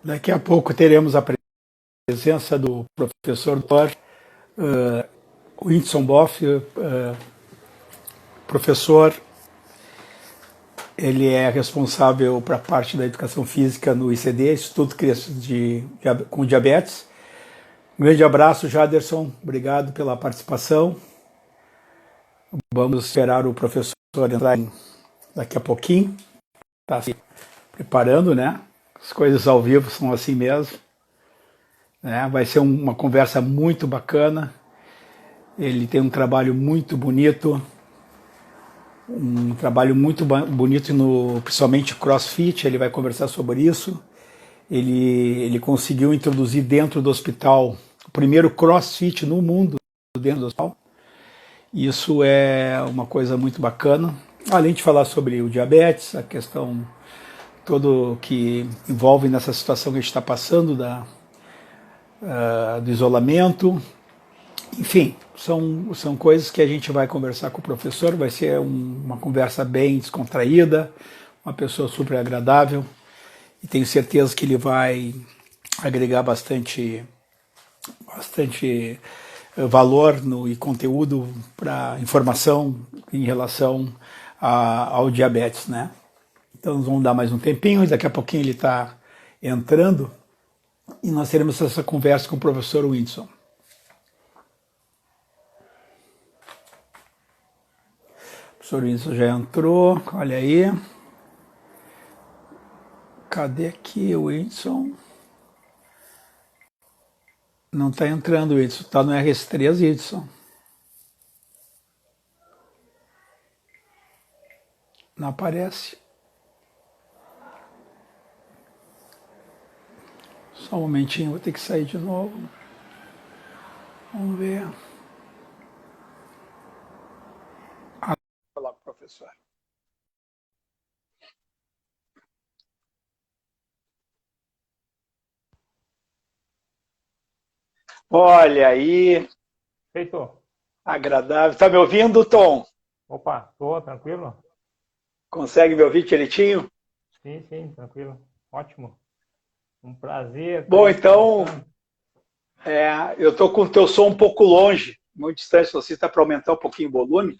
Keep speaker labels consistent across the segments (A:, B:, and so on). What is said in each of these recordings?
A: Daqui a pouco teremos a presença do professor Dr. Whindersson Boff, professor. Ele é responsável para a parte da educação física no ICD, Instituto de Crianças com Diabetes. Um grande abraço, Jaderson. Obrigado pela participação. Vamos esperar o professor entrar daqui a pouquinho. Está se preparando, né? As coisas ao vivo são assim mesmo. Né? Vai ser uma conversa muito bacana. Ele tem um trabalho muito bonito, principalmente CrossFit. Ele vai conversar sobre isso. Ele conseguiu introduzir dentro do hospital o primeiro CrossFit no mundo dentro do hospital. Isso é uma coisa muito bacana. Além de falar sobre o diabetes, a questão toda que envolve nessa situação que a gente está passando do isolamento. Enfim, são coisas que a gente vai conversar com o professor. Vai ser uma conversa bem descontraída, uma pessoa super agradável, e tenho certeza que ele vai agregar bastante valor e conteúdo para informação em relação ao diabetes, né? Então nós vamos dar mais um tempinho, daqui a pouquinho ele está entrando e nós teremos essa conversa com o professor Whindersson. O professor Whindersson já entrou, olha aí. Cadê aqui o Whindersson? Não está entrando o Whindersson, está no RS3, Whindersson. Não aparece. Só um momentinho, vou ter que sair de novo. Vamos ver. Olá, professor. Olha aí.
B: Feito.
A: Agradável. Tá me ouvindo, Tom?
B: Opa, tô tranquilo?
A: Consegue me ouvir direitinho?
B: Sim, tranquilo. Ótimo. Um prazer.
A: Bom, então, eu tô com o teu som um pouco longe, muito distante. Você está para aumentar um pouquinho o volume?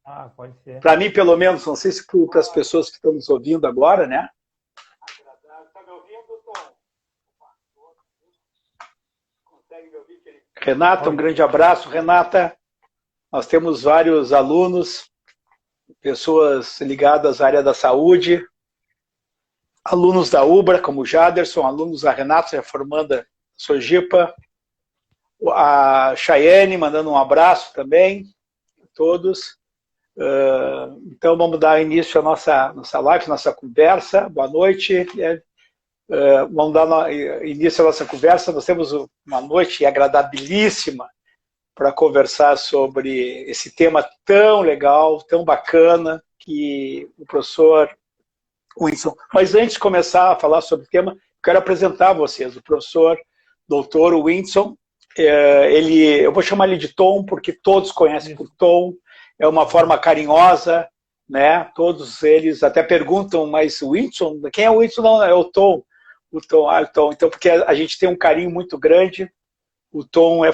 B: Ah, pode ser.
A: Para mim, pelo menos, não sei se para as pessoas que estão nos ouvindo agora, né? Tá me ouvindo, Tom? Consegue me ouvir? Renata, um grande abraço. Renata, nós temos vários alunos, pessoas ligadas à área da saúde, alunos da UBRA, como o Jaderson, alunos da Renata, já formanda Sojipa, a Chayane, mandando um abraço também a todos. Então, vamos dar início à nossa live, nossa conversa. Boa noite. Vamos dar início à nossa conversa. Nós temos uma noite agradabilíssima para conversar sobre esse tema tão legal, tão bacana, que o professor Whindersson. Mas antes de começar a falar sobre o tema, quero apresentar a vocês o professor Dr. Whindersson. Eu vou chamar ele de Tom, porque todos conhecem por Tom, é uma forma carinhosa, né? Todos eles até perguntam, mas o Whindersson, quem é o Whindersson? Não, é o Tom. O Tom. Então, porque a gente tem um carinho muito grande. O Tom é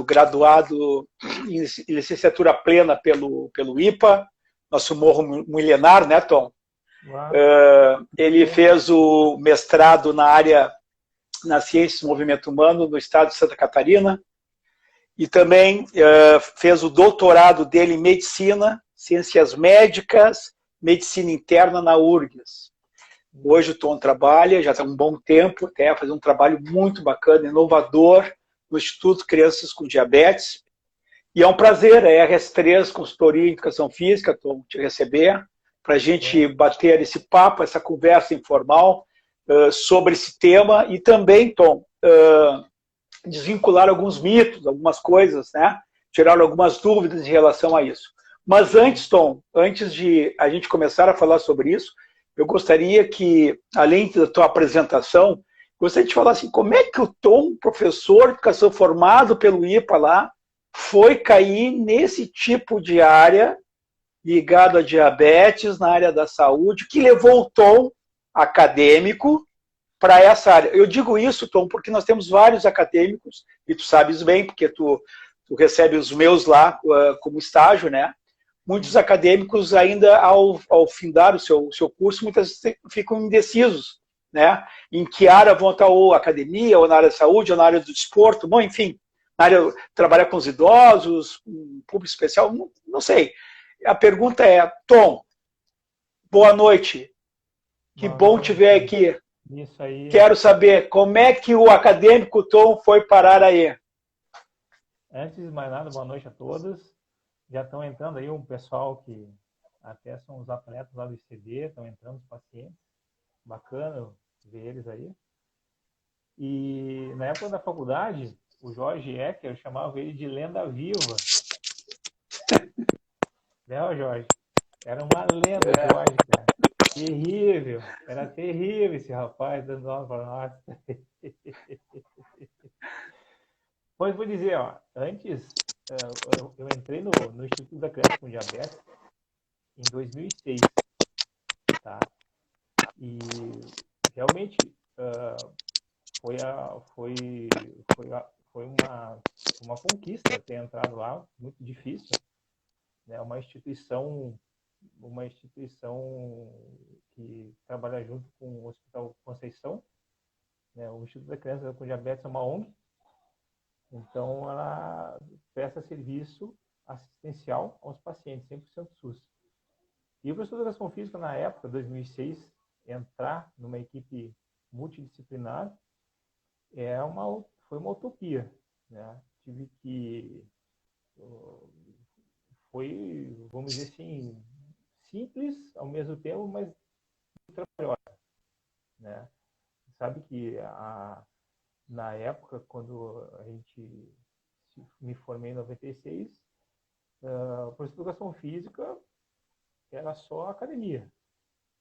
A: graduado em licenciatura plena pelo IPA, nosso morro milenar, né, Tom? Ele fez o mestrado nas ciências do movimento humano no estado de Santa Catarina e também fez o doutorado dele em medicina, ciências médicas, medicina interna na URGS. Hoje o Tom trabalha, já está um bom tempo, até faz um trabalho muito bacana, inovador, no Instituto Crianças com Diabetes. E é um prazer, a RS3, Consultoria em Educação Física, Tom, te receber, para a gente bater esse papo, essa conversa informal sobre esse tema e também, Tom, desvincular alguns mitos, algumas coisas, né? Tirar algumas dúvidas em relação a isso. Mas antes, Tom, antes de a gente começar a falar sobre isso, eu gostaria que, além da tua apresentação, gostaria de falar assim, como é que o Tom, professor de educação formado pelo IPA lá, foi cair nesse tipo de área ligado a diabetes, na área da saúde, que levou o Tom acadêmico para essa área. Eu digo isso, Tom, porque nós temos vários acadêmicos, e tu sabes bem, porque tu recebe os meus lá como estágio, né? Muitos acadêmicos ainda, ao findar o seu curso, muitas vezes ficam indecisos, né? Em que área vão estar, ou academia, ou na área da saúde, ou na área do desporto, bom, enfim, na área trabalhar com os idosos, um público especial, não sei. A pergunta é, Tom, boa noite, que bom te ver aqui.
B: Isso aí.
A: Quero saber como é que o acadêmico Tom foi parar aí.
B: Antes de mais nada, boa noite a todos. Já estão entrando aí um pessoal que até são os atletas lá do ICD, estão entrando os pacientes. Bacana ver eles aí. E na época da faculdade, o Jorge Ecker chamava ele de lenda viva. Né, Jorge? Era uma lenda, Jorge, cara. Terrível. Era terrível esse rapaz dando aula para nós. Pois vou dizer, ó, antes eu entrei no Instituto da Criança com Diabetes em 2006, tá? E realmente foi uma conquista ter entrado lá, muito difícil, né? Uma instituição que trabalha junto com o Hospital Conceição, né? O Instituto da Criança com Diabetes é uma ONG, então ela presta serviço assistencial aos pacientes, 100% SUS. E o professor de Educação Física, na época, 2006, entrar numa equipe multidisciplinar foi uma utopia, né? Tive que... Foi, vamos dizer assim, simples ao mesmo tempo, mas trabalhosa, né? Sabe que na época, quando me formei em 96, o professor de Educação Física era só academia,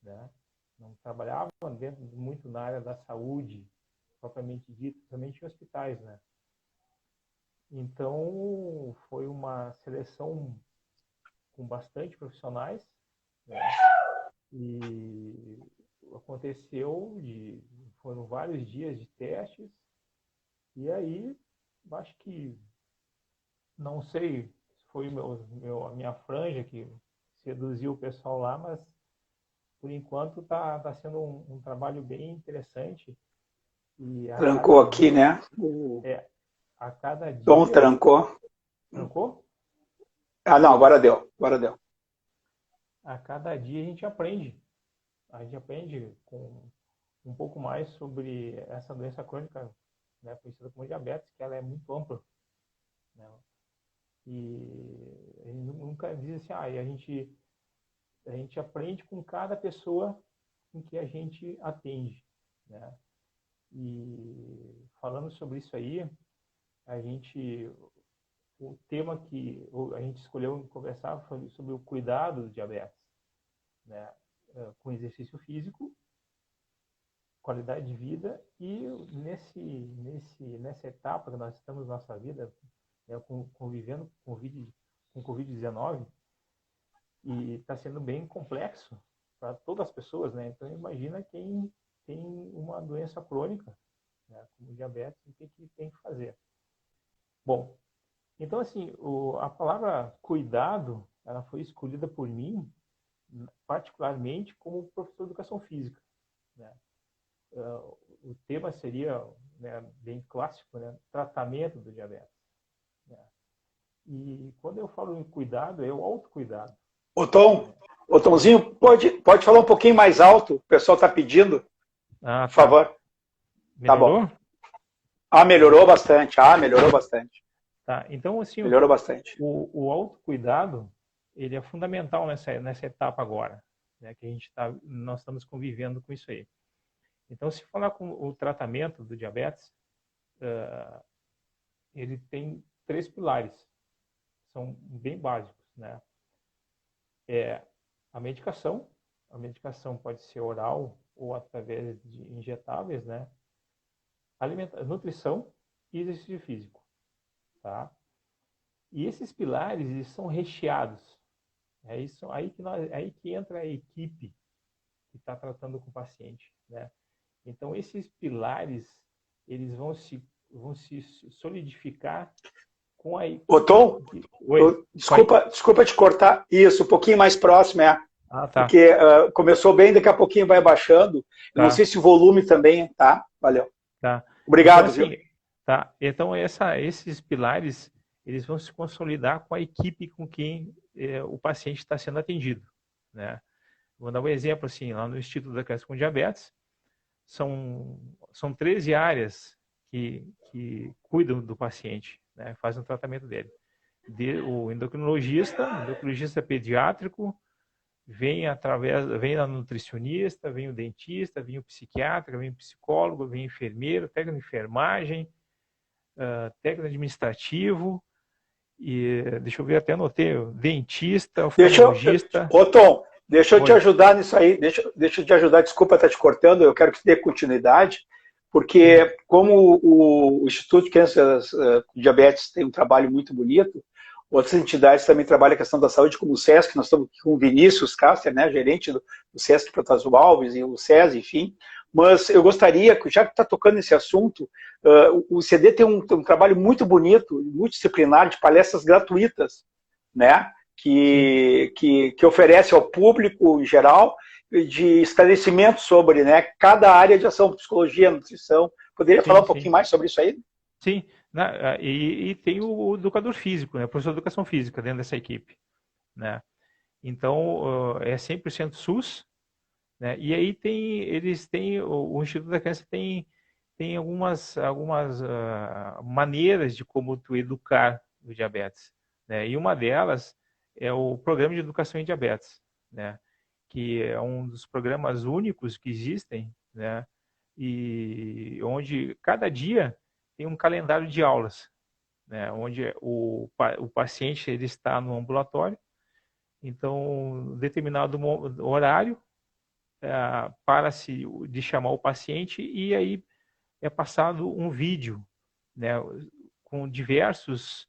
B: né? Não trabalhava muito na área da saúde, propriamente dito, somente em hospitais, né? Então, foi uma seleção com bastante profissionais, né? E aconteceu foram vários dias de testes, e aí, acho que, não sei se foi a minha franja que seduziu o pessoal lá, mas por enquanto tá sendo um trabalho bem interessante. E
A: Trancou aqui,
B: dia,
A: né?
B: A cada dia...
A: Tom trancou.
B: Trancou?
A: Ah, não, agora deu.
B: A cada dia a gente aprende. A gente aprende com um pouco mais sobre essa doença crônica, né, conhecida como diabetes, que ela é muito ampla, né? E a gente nunca diz assim, a gente aprende com cada pessoa com que a gente atende, né? E falando sobre isso aí, o tema que a gente escolheu conversar foi sobre o cuidado do diabetes, né? Com exercício físico, qualidade de vida, e nessa etapa que nós estamos na nossa vida, né, convivendo com Covid-19, e está sendo bem complexo para todas as pessoas, né? Então imagina quem tem uma doença crônica, né, como diabetes, o que tem que fazer. Bom, então assim, a palavra cuidado, ela foi escolhida por mim particularmente como professor de educação física, né? O tema seria, né, bem clássico, né, tratamento do diabetes, né? E quando eu falo em cuidado, é o autocuidado.
A: Ô Tomzinho, pode falar um pouquinho mais alto? O pessoal está pedindo.
B: Por
A: favor.
B: Melhorou?
A: Tá bom. Melhorou bastante.
B: Tá, então assim,
A: melhorou bastante.
B: O autocuidado, ele é fundamental nessa etapa agora, né, que nós estamos convivendo com isso aí. Então, se falar com o tratamento do diabetes, ele tem 3 pilares, são bem básicos, né? A medicação pode ser oral ou através de injetáveis, né? Nutrição e exercício físico, tá? E esses pilares, eles são recheados. É isso aí que entra a equipe que está tratando com o paciente, né? Então, esses pilares, eles vão se solidificar com a
A: Ô,
B: equipe.
A: Tom,
B: Oi,
A: desculpa te cortar. Isso, um pouquinho mais próximo,
B: Ah, tá,
A: porque começou bem, daqui a pouquinho vai baixando. Eu não
B: tá,
A: sei se o volume também, tá? Valeu.
B: tá. Então,
A: Obrigado, viu?
B: assim, tá. Então, esses pilares, eles vão se consolidar com a equipe com quem o paciente está sendo atendido, né? Vou dar um exemplo, assim, lá no Instituto da Criança com Diabetes, são 13 áreas que cuidam do paciente, né? Fazem o tratamento dele. O endocrinologista pediátrico, vem a nutricionista, vem o dentista, vem o psiquiatra, vem o psicólogo, vem o enfermeiro, técnico de enfermagem, técnico administrativo, e deixa eu ver, até anotei, o dentista, oftalmologista.
A: Ô, Tom, deixa eu te
B: Oi.
A: ajudar nisso aí. Deixa eu te ajudar. Desculpa estar te cortando, eu quero que você dê continuidade,
B: Sim,
A: porque como o Instituto de Crianças com Diabetes tem um trabalho muito bonito, outras entidades também trabalham a questão da saúde, como o SESC, nós estamos aqui com o Vinícius Cáster, né, gerente do SESC Protásio Alves, e o SESI, enfim. Mas eu gostaria, já que está tocando nesse assunto, o CD tem um trabalho muito bonito, multidisciplinar, de palestras gratuitas, né?
B: sim,
A: Que oferece ao público em geral de esclarecimento sobre, né, cada área de ação, psicologia, nutrição. Poderia falar
B: sim,
A: um pouquinho
B: sim.
A: mais sobre isso aí?
B: Sim, e tem o educador físico, né? O professor de educação física dentro dessa equipe, né? Então, é 100% SUS, né? E aí eles têm, o Instituto da Criança tem algumas maneiras de como tu educar o diabetes, né? E uma delas é o Programa de Educação em Diabetes, né? Que é um dos programas únicos que existem, né? E onde cada dia tem um calendário de aulas, né? Onde o paciente ele está no ambulatório, então determinado horário para-se de chamar o paciente e aí é passado um vídeo, né, com diversos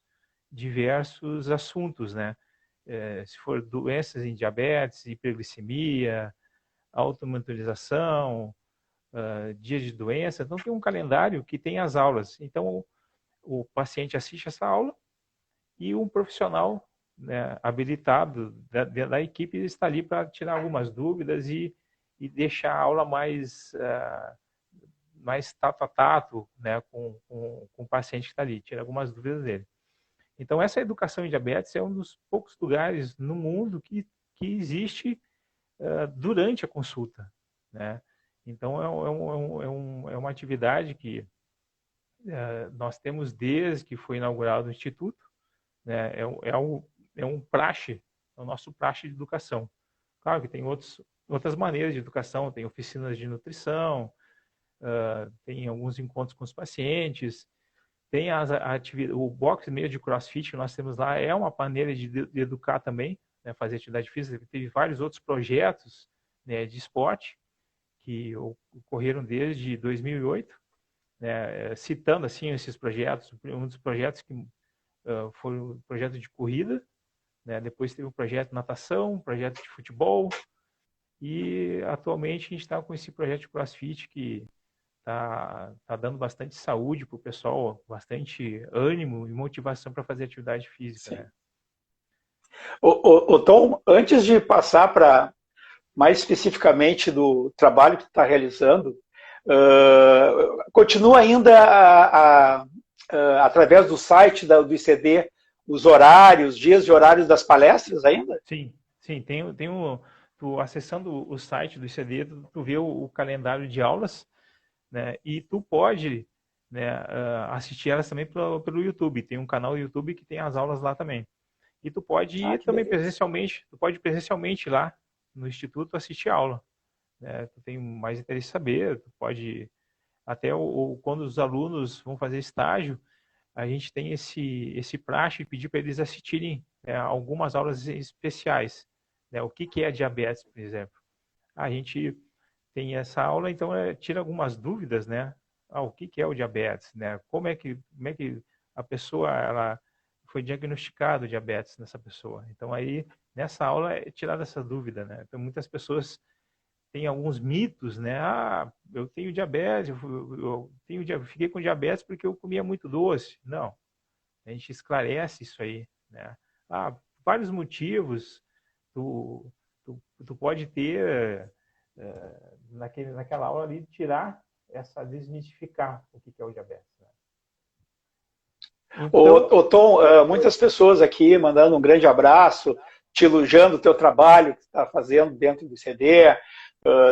B: assuntos, né? Se for doenças em diabetes, hiperglicemia, automonitorização, dias de doença, então tem um calendário que tem as aulas. Então o paciente assiste essa aula e um profissional, né, habilitado da equipe está ali para tirar algumas dúvidas e deixar a aula mais tato a tato, né, com o paciente que está ali, tira algumas dúvidas dele. Então, essa educação em diabetes é um dos poucos lugares no mundo que existe durante a consulta, né? Então, é uma atividade que nós temos desde que foi inaugurado o Instituto, né? É um praxe, é o nosso praxe de educação. Claro que tem outras maneiras de educação, tem oficinas de nutrição, tem alguns encontros com os pacientes, tem o box meio de CrossFit que nós temos lá, é uma maneira de educar também, né, fazer atividade física. Teve vários outros projetos, né, de esporte que ocorreram desde 2008, né, citando assim esses projetos. Um dos projetos que foi o projeto de corrida, né, depois teve o projeto de natação, um projeto de futebol, e atualmente a gente está com esse projeto de CrossFit que tá dando bastante saúde para o pessoal, bastante ânimo e motivação para fazer atividade física,
A: Sim.
B: né?
A: Tom, antes de passar para mais especificamente do trabalho que tu está realizando, continua ainda através do site do ICD os horários, dias e horários das palestras ainda?
B: Sim, sim, tu acessando o site do ICD, tu vê o calendário de aulas, né? E tu pode, né, assistir elas também pelo YouTube. Tem um canal do YouTube que tem as aulas lá também. E tu pode
A: Ah,
B: ir
A: que
B: também
A: beleza.
B: presencialmente, tu pode ir presencialmente lá no instituto assistir a aula, né? Tu tem mais interesse em saber, tu pode até quando os alunos vão fazer estágio, a gente tem esse praxe de pedir para eles assistirem algumas aulas especiais, né? O que é a diabetes, por exemplo? A gente tem essa aula, então tira algumas dúvidas, né? O que é o diabetes, né? Como é que a pessoa ela foi diagnosticado diabetes nessa pessoa? Então aí nessa aula é tirada essa dúvida, né? Então muitas pessoas tem alguns mitos, né? Ah, eu tenho diabetes, fiquei com diabetes porque eu comia muito doce. Não, a gente esclarece isso aí, né? Ah, vários motivos tu, tu pode ter naquela aula ali, tirar desmistificar o que é o diabetes, né? Então,
A: Ô, Tom, muitas pessoas aqui mandando um grande abraço, te elogiando o teu trabalho que está fazendo dentro do CD,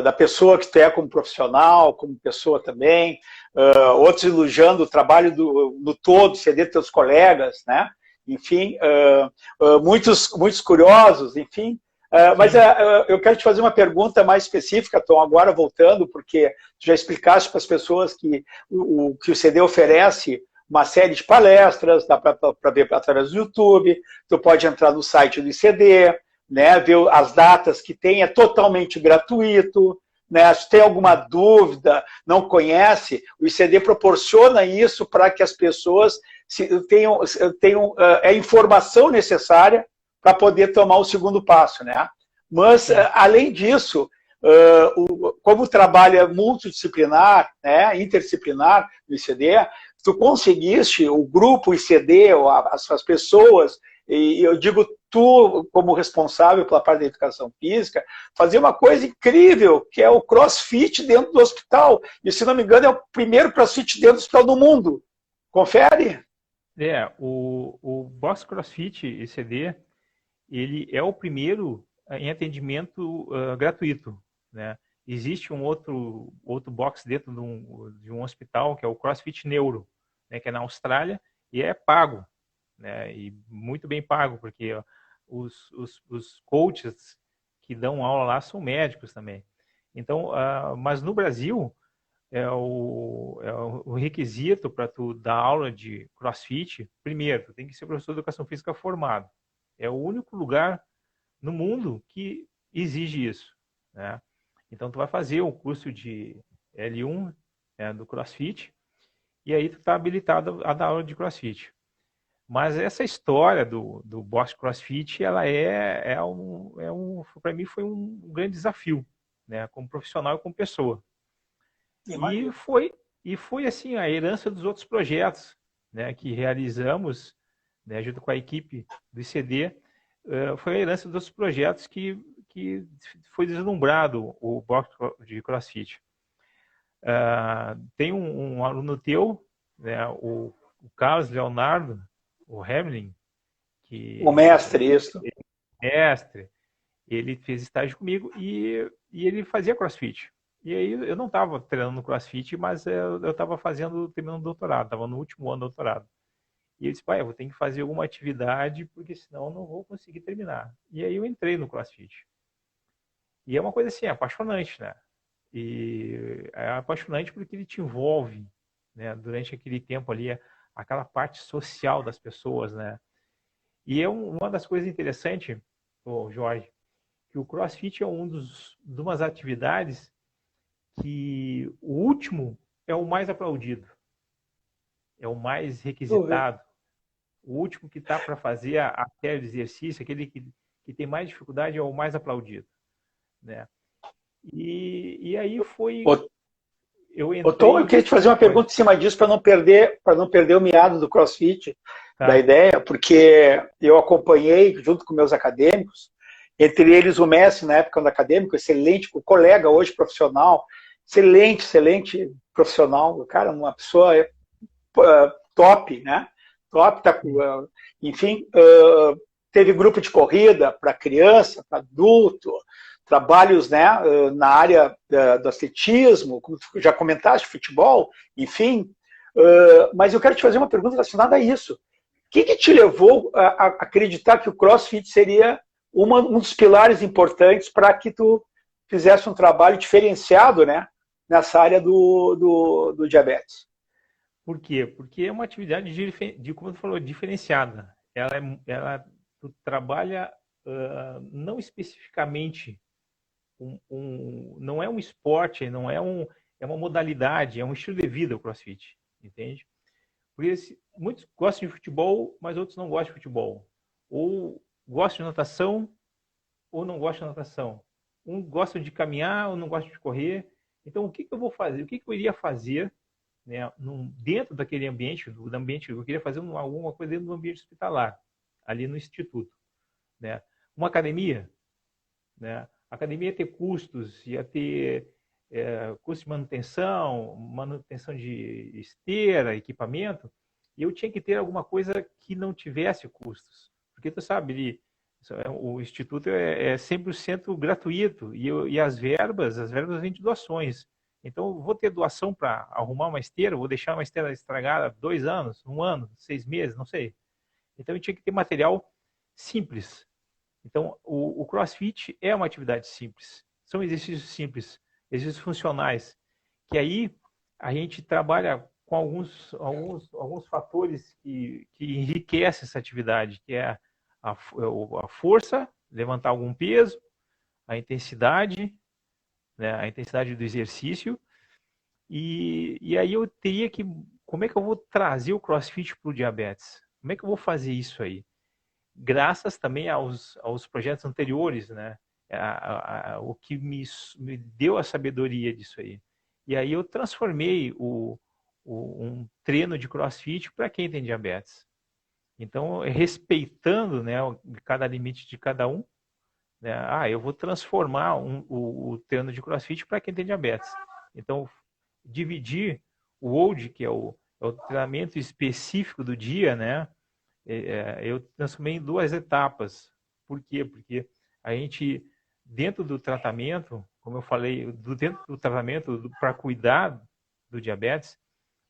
A: da pessoa que tu é como profissional, como pessoa também, outros elogiando o trabalho no todo, CD dos teus colegas, né? Enfim, muitos curiosos, enfim. Mas eu quero te fazer uma pergunta mais específica, Tom, agora voltando, porque tu já explicaste para as pessoas que que o CD oferece uma série de palestras, dá para ver através do YouTube, tu pode entrar no site do ICD, né, ver as datas que tem, é totalmente gratuito, né, se tem alguma dúvida, não conhece, o ICD proporciona isso para que as pessoas tenham a informação necessária para poder tomar o segundo passo, né? Mas, além disso, como o trabalho é multidisciplinar, né, interdisciplinar no ICD, tu conseguiste, o grupo ICD, as pessoas, e eu digo tu como responsável pela parte da educação física, fazer uma coisa incrível, que é o CrossFit dentro do hospital. E, se não me engano, é o primeiro CrossFit dentro do hospital do mundo. Confere?
B: O Box CrossFit ICD, ele é o primeiro em atendimento gratuito, né? Existe um outro box dentro de um hospital, que é o CrossFit Neuro, né, que é na Austrália, e é pago, né, e muito bem pago, porque os coaches que dão aula lá são médicos também. Então, mas no Brasil, o requisito para tu dar aula de CrossFit, primeiro, tu tem que ser professor de educação física formado. É o único lugar no mundo que exige isso, né? Então, tu vai fazer o curso de L1, do CrossFit, e aí tu está habilitado a dar aula de CrossFit. Mas essa história do box CrossFit, ela para mim foi um grande desafio, né? Como profissional e como pessoa. E foi assim a herança dos outros projetos, né, que realizamos, né, junto com a equipe do ICD, foi a herança dos outros projetos que foi deslumbrado o box de CrossFit. Tem um aluno teu, né, o Carlos Leonardo, o Hamlin,
A: O
B: que
A: mestre, isso.
B: é mestre, ele fez estágio comigo e ele fazia CrossFit. E aí eu não estava treinando no CrossFit, mas eu estava terminando o doutorado, estava no último ano do doutorado. E eu disse, pai, eu vou ter que fazer alguma atividade, porque senão eu não vou conseguir terminar. E aí eu entrei no CrossFit. E é uma coisa assim, apaixonante, né? E é apaixonante porque ele te envolve, né? Durante aquele tempo ali, aquela parte social das pessoas, né? E uma das coisas interessantes, Jorge, que o CrossFit é de umas atividades que o último é o mais aplaudido, é o mais requisitado. O último que está para fazer a série de exercício, aquele que tem mais dificuldade, é o mais aplaudido, né? E aí eu
A: Tom, eu
B: entrei.
A: queria te fazer uma pergunta em cima disso para não perder o meado do CrossFit, da
B: Tá.
A: ideia, porque eu acompanhei junto com meus acadêmicos, entre eles o Messi, na época do acadêmico, excelente, o colega hoje profissional, excelente profissional, cara, uma pessoa top, né? Top, enfim, teve grupo de corrida para criança, para adulto, trabalhos, né, na área do atletismo, como já comentaste, futebol, enfim. Mas eu quero te fazer uma pergunta relacionada a isso. O que te levou a acreditar que o CrossFit seria um dos pilares importantes para que tu fizesse um trabalho diferenciado, né, nessa área do diabetes?
B: Por quê? Porque é uma atividade como tu falou, diferenciada. Tu trabalha não especificamente não é um esporte, não é é uma modalidade, é um estilo de vida o CrossFit, entende? Porque muitos gostam de futebol, mas outros não gostam de futebol. Ou gostam de natação, ou não gostam de natação. Um gosta de caminhar, ou não gosta de correr. Então, o que eu vou fazer? O que eu iria fazer, né, dentro daquele ambiente, do ambiente, eu queria fazer alguma coisa dentro do ambiente hospitalar, ali no instituto, né? Uma academia, né? A academia ia ter custos, ia ter custo de manutenção de esteira, equipamento, e eu tinha que ter alguma coisa que não tivesse custos. Porque tu sabe, o instituto é 100% gratuito, e as verbas vêm de doações. Então, eu vou ter doação para arrumar uma esteira, vou deixar uma esteira estragada 2 anos, 1 ano, 6 meses, não sei. Então, eu tinha que ter material simples. Então, o CrossFit é uma atividade simples. São exercícios simples, exercícios funcionais, que aí a gente trabalha com alguns fatores que enriquecem essa atividade, que é a força, levantar algum peso, a intensidade, né, a intensidade do exercício, e aí eu teria que, como é que eu vou trazer o CrossFit para o diabetes? Como é que eu vou fazer isso aí? Graças também aos projetos anteriores, né? O que me deu a sabedoria disso aí. E aí eu transformei um treino de CrossFit para quem tem diabetes. Então, respeitando, né, cada limite de cada um, né? Eu vou transformar o treino de CrossFit para quem tem diabetes. Então, dividir o old, que é o treinamento específico do dia, né? Eu transformei em 2 etapas. Por quê? Porque a gente, dentro do tratamento, como eu falei, dentro do tratamento para cuidar do diabetes,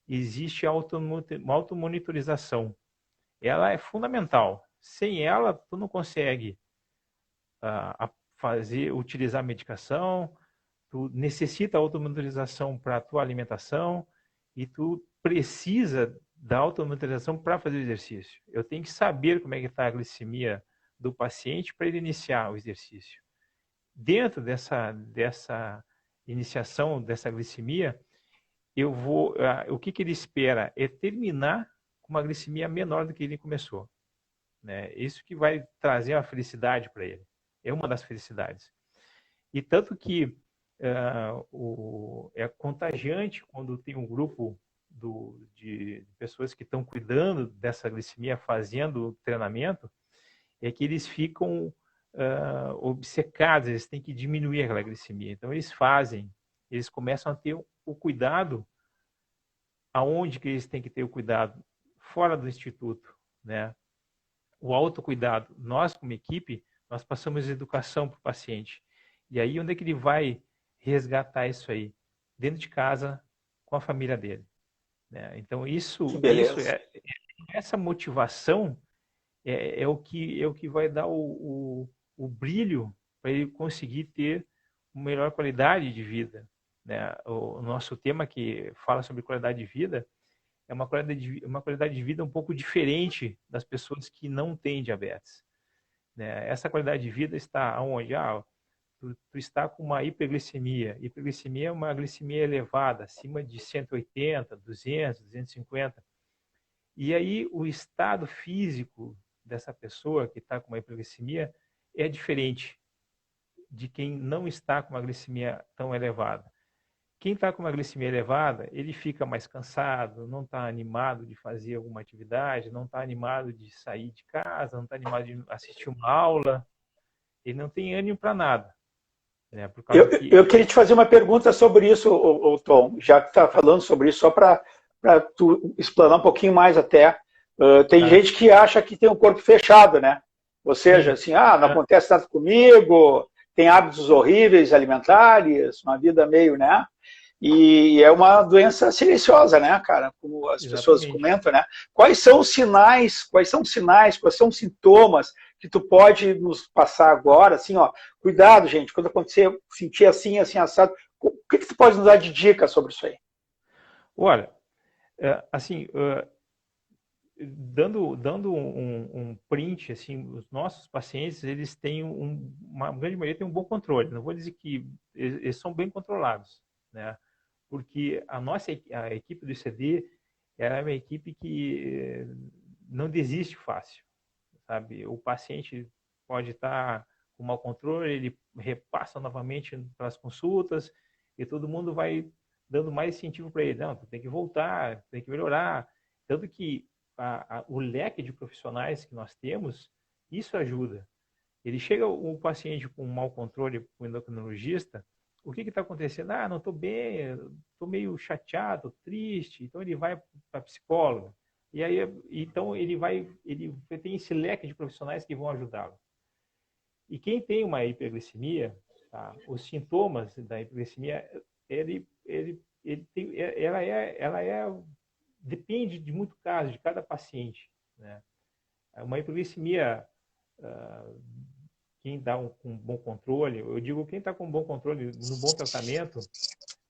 B: existe a automonitorização. Ela é fundamental. Sem ela, tu não consegue utilizar a medicação, tu necessita automonitorização para a tua alimentação e tu precisa da automonitorização para fazer o exercício. Eu tenho que saber como é que está a glicemia do paciente para ele iniciar o exercício. Dentro dessa iniciação dessa glicemia, o que ele espera é terminar com uma glicemia menor do que ele começou, né? Isso que vai trazer a felicidade para ele. É uma das felicidades. E tanto que é contagiante quando tem um grupo de pessoas que estão cuidando dessa glicemia, fazendo o treinamento, é que eles ficam obcecados, eles têm que diminuir aquela glicemia. Então, eles começam a ter o cuidado aonde que eles têm que ter o cuidado? Fora do instituto, né? O autocuidado. Nós, como equipe, nós passamos educação para o paciente. E aí, onde é que ele vai resgatar isso aí? Dentro de casa, com a família dele, né? Então,
A: Que beleza.
B: essa motivação é o que vai dar o brilho para ele conseguir ter uma melhor qualidade de vida, né? O nosso tema que fala sobre qualidade de vida é uma qualidade de vida um pouco diferente das pessoas que não têm diabetes, né? Essa qualidade de vida está onde? Tu está com uma hiperglicemia. Hiperglicemia é uma glicemia elevada, acima de 180, 200, 250. E aí o estado físico dessa pessoa que está com uma hiperglicemia é diferente de quem não está com uma glicemia tão elevada. Quem está com uma glicemia elevada, ele fica mais cansado, não está animado de fazer alguma atividade, não está animado de sair de casa, não está animado de assistir uma aula, ele não tem ânimo para nada, né? Por causa
A: Eu queria te fazer uma pergunta sobre isso, Tom, já que está falando sobre isso, só para tu explanar um pouquinho mais até. Tem gente que acha que tem um corpo fechado, né? Ou seja,
B: Sim.
A: assim, não acontece nada comigo, tem hábitos horríveis alimentares, uma vida meio, né? E é uma doença silenciosa, né, cara? Como as pessoas
B: Exatamente.
A: comentam, né? Quais são os sinais, quais são os sintomas que tu pode nos passar agora, assim, ó, cuidado, gente, quando acontecer, sentir assim, assim, assado, o que tu pode nos dar de dica sobre isso aí?
B: Olha, assim, dando um print, assim, os nossos pacientes, eles têm uma grande maioria tem um bom controle. Não vou dizer que eles são bem controlados, né? Porque a equipe do ICD, ela é uma equipe que não desiste fácil, sabe? O paciente pode estar com mau controle, ele repassa novamente para as consultas e todo mundo vai dando mais incentivo para ele. Não, tu tem que voltar, tem que melhorar. Tanto que o leque de profissionais que nós temos, isso ajuda. Ele chega o paciente com mau controle para o endocrinologista, o que está acontecendo? Ah, não estou bem, estou meio chateado, triste. Então ele vai para psicólogo. E aí, então ele tem esse leque de profissionais que vão ajudá-lo. E quem tem uma hiperglicemia, tá, os sintomas da hiperglicemia, depende de muito caso, de cada paciente, né? Uma hiperglicemia, quem está com bom controle, eu digo quem está com bom controle, no bom tratamento,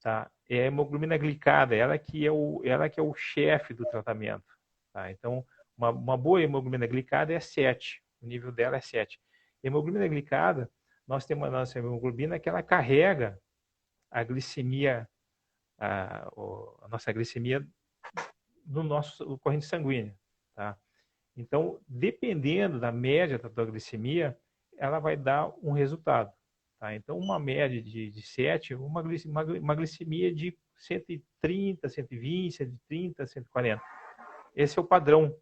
B: tá, é a hemoglobina glicada, ela que é o chefe do tratamento. Tá? Então, uma boa hemoglobina glicada é 7, o nível dela é 7. Hemoglobina glicada, nós temos a nossa hemoglobina que ela carrega a glicemia, a nossa glicemia no nosso corrente sanguínea. Tá? Então, dependendo da média da tua glicemia, ela vai dar um resultado. Tá? Então, uma média de 7, uma glicemia de 130, 120, 130, 140. Esse é o padrão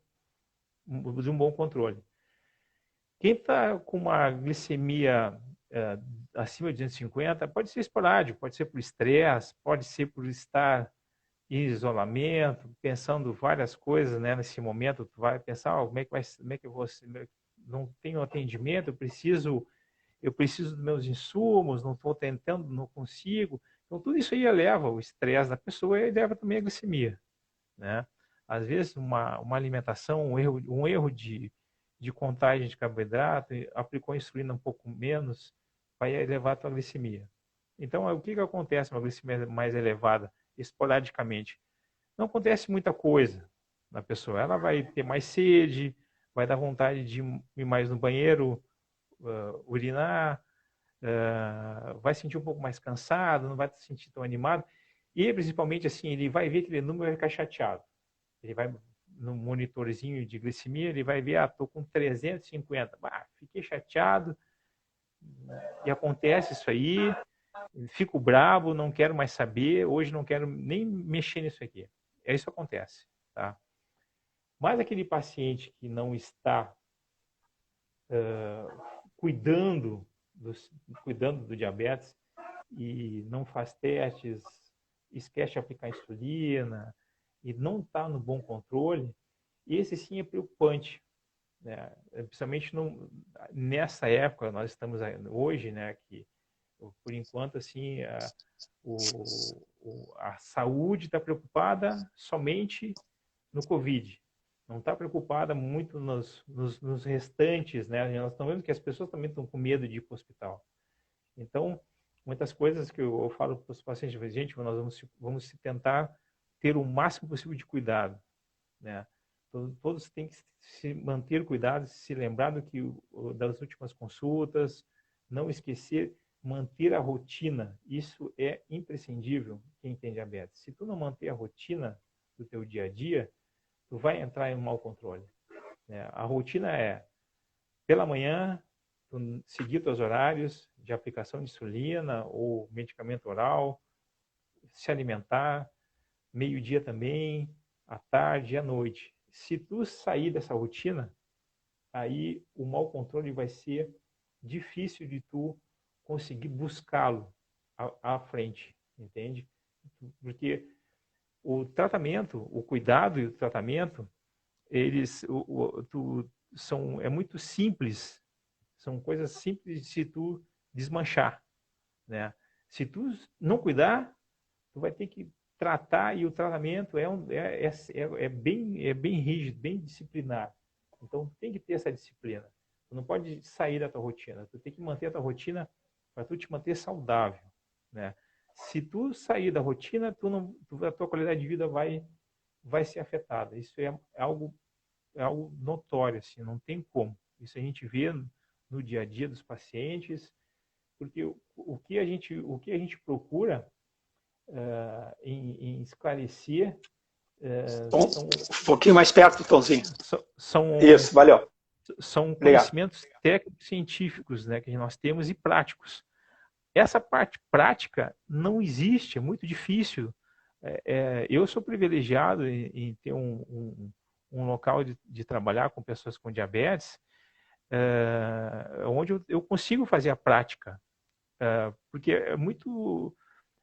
B: de um bom controle. Quem está com uma glicemia acima de 250, pode ser esporádico, pode ser por estresse, pode ser por estar em isolamento, pensando várias coisas, né? Nesse momento, tu vai pensar, como é que eu vou, não tenho atendimento, eu preciso dos meus insumos, não estou tentando, não consigo. Então, tudo isso aí eleva o estresse da pessoa e eleva também a glicemia, né? Às vezes, uma alimentação, um erro de contagem de carboidrato, aplicou insulina um pouco menos, vai elevar a tua glicemia. Então, o que acontece com uma glicemia mais elevada, esporadicamente? Não acontece muita coisa na pessoa. Ela vai ter mais sede, vai dar vontade de ir mais no banheiro, urinar, vai sentir um pouco mais cansado, não vai se sentir tão animado. E, principalmente, assim, ele vai ver aquele número e vai ficar chateado. Ele vai no monitorzinho de glicemia, ele vai ver, estou com 350. Fiquei chateado, e acontece isso aí, fico bravo, não quero mais saber, hoje não quero nem mexer nisso aqui. Isso acontece, tá? Mas aquele paciente que não está cuidando do diabetes e não faz testes, esquece de aplicar insulina e não está no bom controle, esse sim é preocupante, né? Principalmente nessa época, nós estamos hoje, né, que por enquanto assim a saúde está preocupada somente no Covid, não está preocupada muito nos restantes, né? Nós estamos vendo que as pessoas também estão com medo de ir para o hospital. Então, muitas coisas que eu falo para os pacientes, gente, nós vamos tentar ter o máximo possível de cuidado, né? Todos têm que se manter cuidados, se lembrar das últimas consultas, não esquecer, manter a rotina. Isso é imprescindível quem tem diabetes. Se tu não manter a rotina do teu dia a dia, tu vai entrar em um mau controle, né? A rotina é, pela manhã, tu seguir teus horários de aplicação de insulina ou medicamento oral, se alimentar, meio-dia também, à tarde e à noite. Se tu sair dessa rotina, aí o mau controle vai ser difícil de tu conseguir buscá-lo à frente, entende? Porque o tratamento, o cuidado e o tratamento, é muito simples, são coisas simples de se tu desmanchar, né? Se tu não cuidar, tu vai ter que tratar, e o tratamento é bem rígido, bem disciplinar. Então, tem que ter essa disciplina. Tu não pode sair da tua rotina. Tu tem que manter a tua rotina para tu te manter saudável, né? Se tu sair da rotina, a tua qualidade de vida vai ser afetada. Isso é algo notório, assim, não tem como. Isso a gente vê no dia a dia dos pacientes, porque o que a gente procura em esclarecer.
A: Um pouquinho mais perto, Tomzinho. Isso, valeu.
B: são conhecimentos técnicos científicos, né, que nós temos e práticos. Essa parte prática não existe, é muito difícil. Eu sou privilegiado em ter um local de trabalhar com pessoas com diabetes, onde eu consigo fazer a prática, porque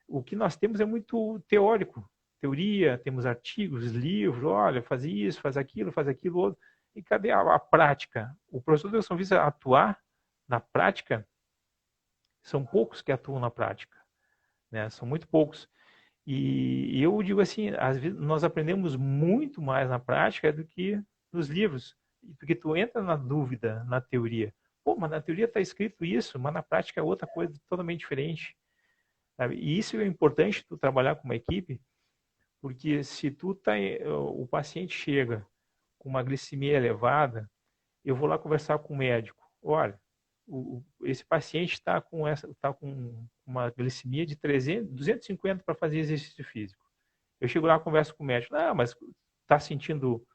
B: o que nós temos é muito teórico, teoria, temos artigos, livros, olha, faz isso, faz aquilo outro, e cadê a prática? O professor de educação física atuar na prática, são poucos que atuam na prática, né? São muito poucos. E eu digo assim, às vezes nós aprendemos muito mais na prática do que nos livros, porque tu entra na dúvida na teoria. Pô, mas na teoria está escrito isso, mas na prática é outra coisa totalmente diferente. Sabe? E isso é importante, tu trabalhar com uma equipe, porque se o paciente chega com uma glicemia elevada, eu vou lá conversar com o médico. Olha, esse paciente está com uma glicemia de 250 para fazer exercício físico. Eu chego lá, converso com o médico. Ah, mas está sentindo...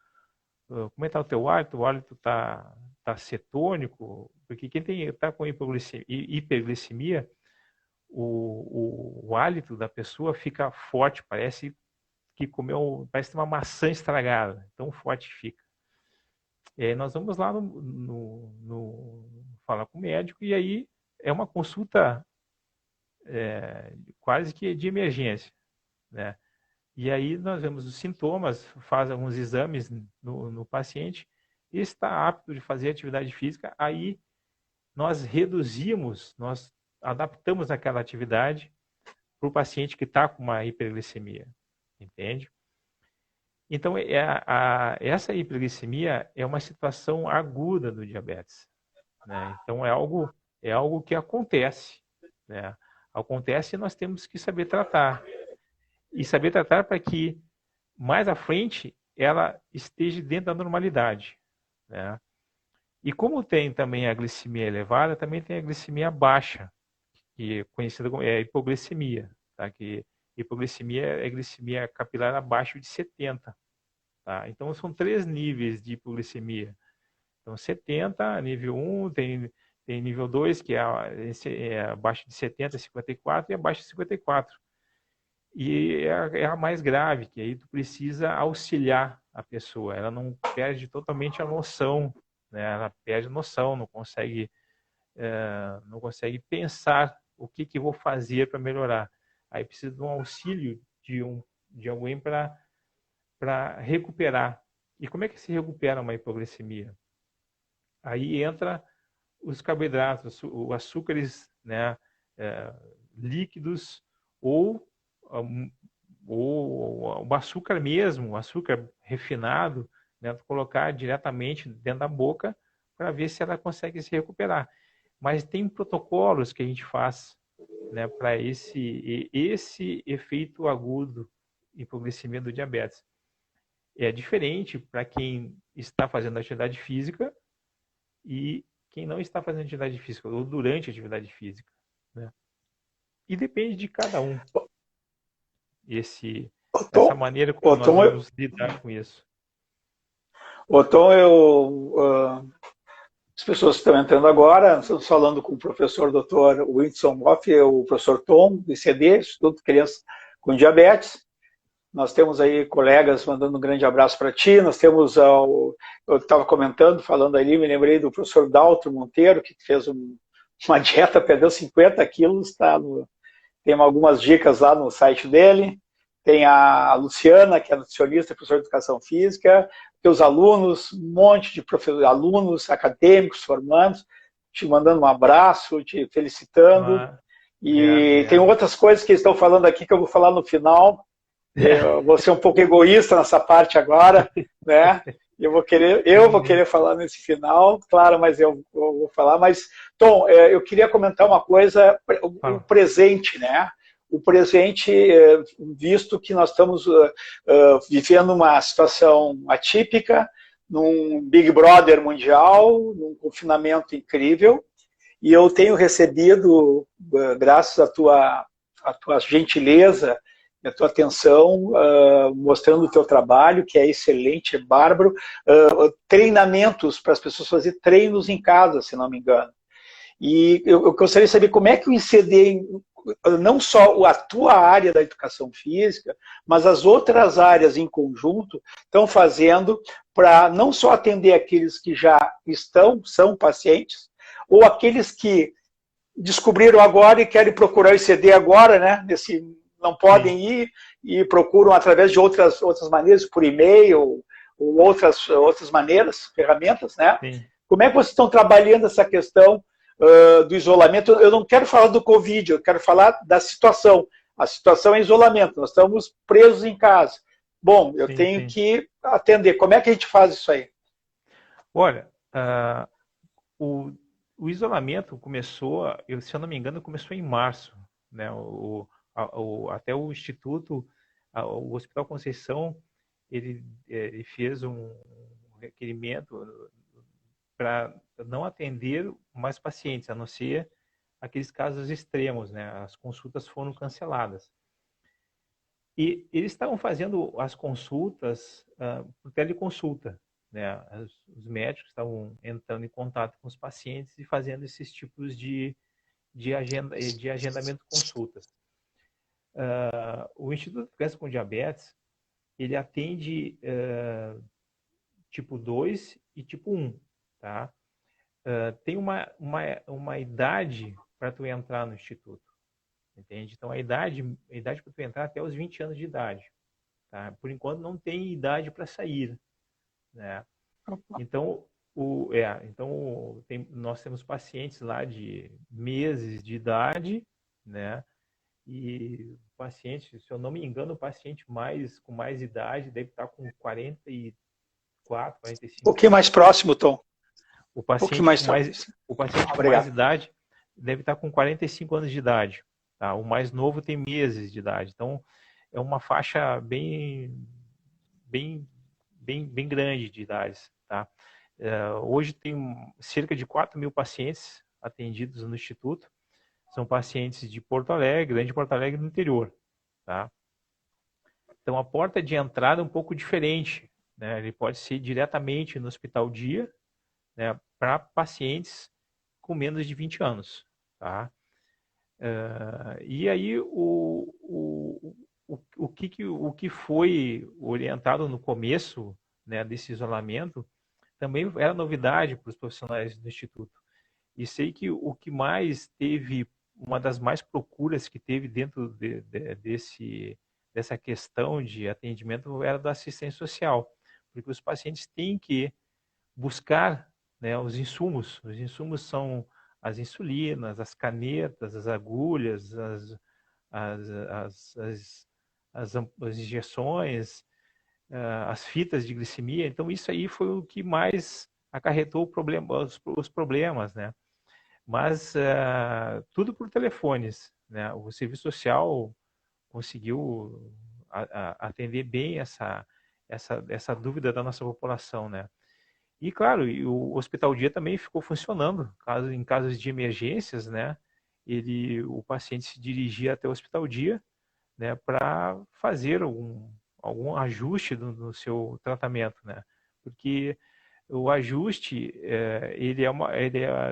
B: Como é que está o teu hálito? O hálito está cetônico? Porque quem está com hiperglicemia, o hálito da pessoa fica forte, parece que parece ter uma maçã estragada, tão forte fica. E aí nós vamos lá falar com o médico, e aí é uma consulta quase que de emergência, né? E aí nós vemos os sintomas, faz alguns exames no paciente, e está apto de fazer atividade física, aí nós nós adaptamos aquela atividade para o paciente que está com uma hiperglicemia, entende? Então, essa hiperglicemia é uma situação aguda do diabetes, né? Então, é algo que acontece, né? Acontece e nós temos que saber tratar. E saber tratar para que, mais à frente, ela esteja dentro da normalidade, né? E como tem também a glicemia elevada, também tem a glicemia baixa, que é conhecida como hipoglicemia, tá? Que hipoglicemia é glicemia capilar abaixo de 70. Tá? Então, são 3 níveis de hipoglicemia. Então, 70, nível 1, tem nível 2, que é abaixo de 70, 54, e abaixo de 54. E é a mais grave, que aí tu precisa auxiliar a pessoa. Ela não perde totalmente a noção, né? Ela perde a noção, não consegue pensar o que eu vou fazer para melhorar. Aí precisa de um auxílio de alguém para recuperar. E como é que se recupera uma hipoglicemia? Aí entra os carboidratos, os açúcares, né, líquidos, ou o açúcar mesmo, o açúcar refinado, né, colocar diretamente dentro da boca para ver se ela consegue se recuperar. Mas tem protocolos que a gente faz, né, para esse efeito agudo hipoglicemia do diabetes. É diferente para quem está fazendo atividade física e quem não está fazendo atividade física, ou durante a atividade física, né? E depende de cada um. Essa maneira como nós vamos lidar com isso.
A: Tom, as pessoas que estão entrando agora, estamos falando com o professor Dr. Whindersson Moff, o professor Tom, do ICD, Instituto de Crianças com Diabetes. Nós temos aí colegas mandando um grande abraço para ti. Nós temos, eu estava comentando, falando ali, me lembrei do professor Daltro Monteiro, que fez uma dieta, perdeu 50 quilos, tem algumas dicas lá no site dele. Tem a Luciana, que é nutricionista, professora de educação física. Tem os alunos, um monte de alunos acadêmicos, formandos, te mandando um abraço, te felicitando. Tem outras coisas que estão falando aqui que eu vou falar no final. Eu vou ser um pouco egoísta nessa parte agora, né? Eu vou querer falar nesse final, claro, mas eu vou falar. Mas, Tom, eu queria comentar uma coisa, o presente, né? O presente, visto que nós estamos vivendo uma situação atípica, num Big Brother mundial, num confinamento incrível, e eu tenho recebido, graças à tua gentileza a tua atenção, mostrando o teu trabalho, que é excelente, é bárbaro. Treinamentos para as pessoas fazer treinos em casa, se não me engano. E eu gostaria de saber como é que o ICD, não só a tua área da educação física, mas as outras áreas em conjunto, estão fazendo para não só atender aqueles que já são pacientes, ou aqueles que descobriram agora e querem procurar o ICD agora, né? Não podem ir e procuram através de outras maneiras, por e-mail ou outras maneiras, ferramentas, né?
B: Sim.
A: Como é que vocês estão trabalhando essa questão do isolamento? Eu não quero falar do Covid, eu quero falar da situação. A situação é isolamento, nós estamos presos em casa. Bom, eu tenho que atender. Como é que a gente faz isso aí?
B: Olha, o isolamento começou, se eu não me engano, começou em março, né? Até o Instituto, o Hospital Conceição, ele fez um requerimento para não atender mais pacientes, a não ser aqueles casos extremos, né? As consultas foram canceladas. E eles estavam fazendo as consultas por teleconsulta, né? Os médicos estavam entrando em contato com os pacientes e fazendo esses tipos de agendamento de consultas. O Instituto de Crianças com Diabetes, ele atende tipo 2 e tipo 1, tá? Tem uma idade para tu entrar no Instituto, entende? Então, a idade para tu entrar é até os 20 anos de idade. Tá? Por enquanto, não tem idade para sair, né? Então, nós temos pacientes lá de meses de idade, né? E paciente, se eu não me engano, o paciente com mais idade deve estar com 44, 45.
A: Um pouquinho mais próximo, Tom.
B: O paciente com mais idade deve estar com 45 anos de idade. Tá? O mais novo tem meses de idade. Então, é uma faixa bem grande de idades. Tá? Hoje tem cerca de 4.000 pacientes atendidos no Instituto. São pacientes de Porto Alegre, Grande Porto Alegre no interior. Tá? Então, a porta de entrada é um pouco diferente. Né? Ele pode ser diretamente no Hospital Dia, né, para pacientes com menos de 20 anos. Tá? E aí, o que foi orientado no começo, né, desse isolamento também era novidade para os profissionais do Instituto. E sei que o que mais teve, uma das mais procuras que teve dentro dessa questão de atendimento era da assistência social, porque os pacientes têm que buscar, né, os insumos. Os insumos são as insulinas, as canetas, as agulhas, as injeções, as fitas de glicemia. Então, isso aí foi o que mais acarretou os problemas, né? Mas tudo por telefones, né? O serviço social conseguiu atender bem essa dúvida da nossa população, né? E claro, o Hospital Dia também ficou funcionando, em casos de emergências, né? O paciente se dirigia até o Hospital Dia, né, para fazer algum ajuste no seu tratamento, né? Porque o ajuste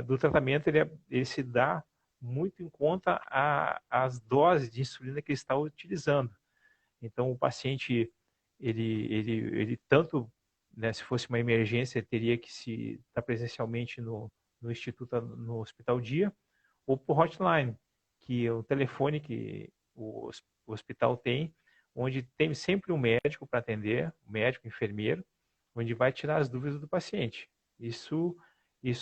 B: do tratamento ele se dá muito em conta as doses de insulina que ele está utilizando. Então o paciente ele tanto, né, se fosse uma emergência teria que se estar presencialmente no instituto, no Hospital Dia, ou por hotline, que é o telefone que o hospital tem, onde tem sempre um médico para atender, um médico, enfermeiro, onde vai tirar as dúvidas do paciente. Isso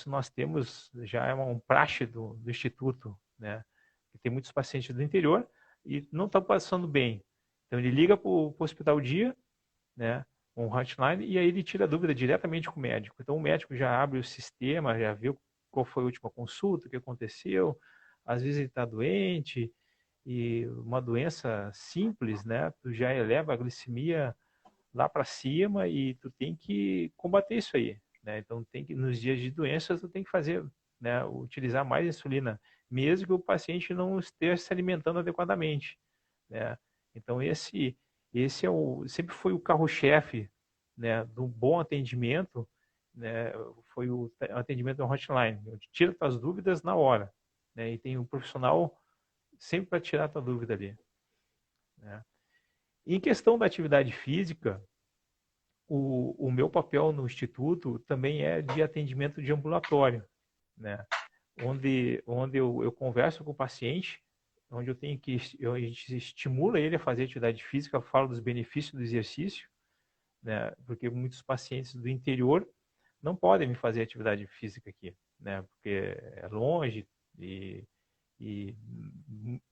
B: nós temos, já é um praxe do Instituto, né? Que tem muitos pacientes do interior e não estão passando bem. Então ele liga para o Hospital Dia, né? Um hotline, e aí ele tira a dúvida diretamente com o médico. Então o médico já abre o sistema, já viu qual foi a última consulta, o que aconteceu, às vezes ele está doente, e uma doença simples, né? Tu já eleva a glicemia lá para cima e tu tem que combater isso aí, né? Então nos dias de doenças tu tem que fazer, né, utilizar mais insulina, mesmo que o paciente não esteja se alimentando adequadamente, né? Então, esse sempre foi o carro-chefe, né, do bom atendimento, né, foi o atendimento no hotline, onde tira suas dúvidas na hora, né, e tem um profissional sempre para tirar a tua dúvida ali, né. Em questão da atividade física, o meu papel no Instituto também é de atendimento de ambulatório, né? Onde eu converso com o paciente, onde a gente estimula ele a fazer atividade física, falo dos benefícios do exercício, né? Porque muitos pacientes do interior não podem me fazer atividade física aqui, né? Porque é longe e,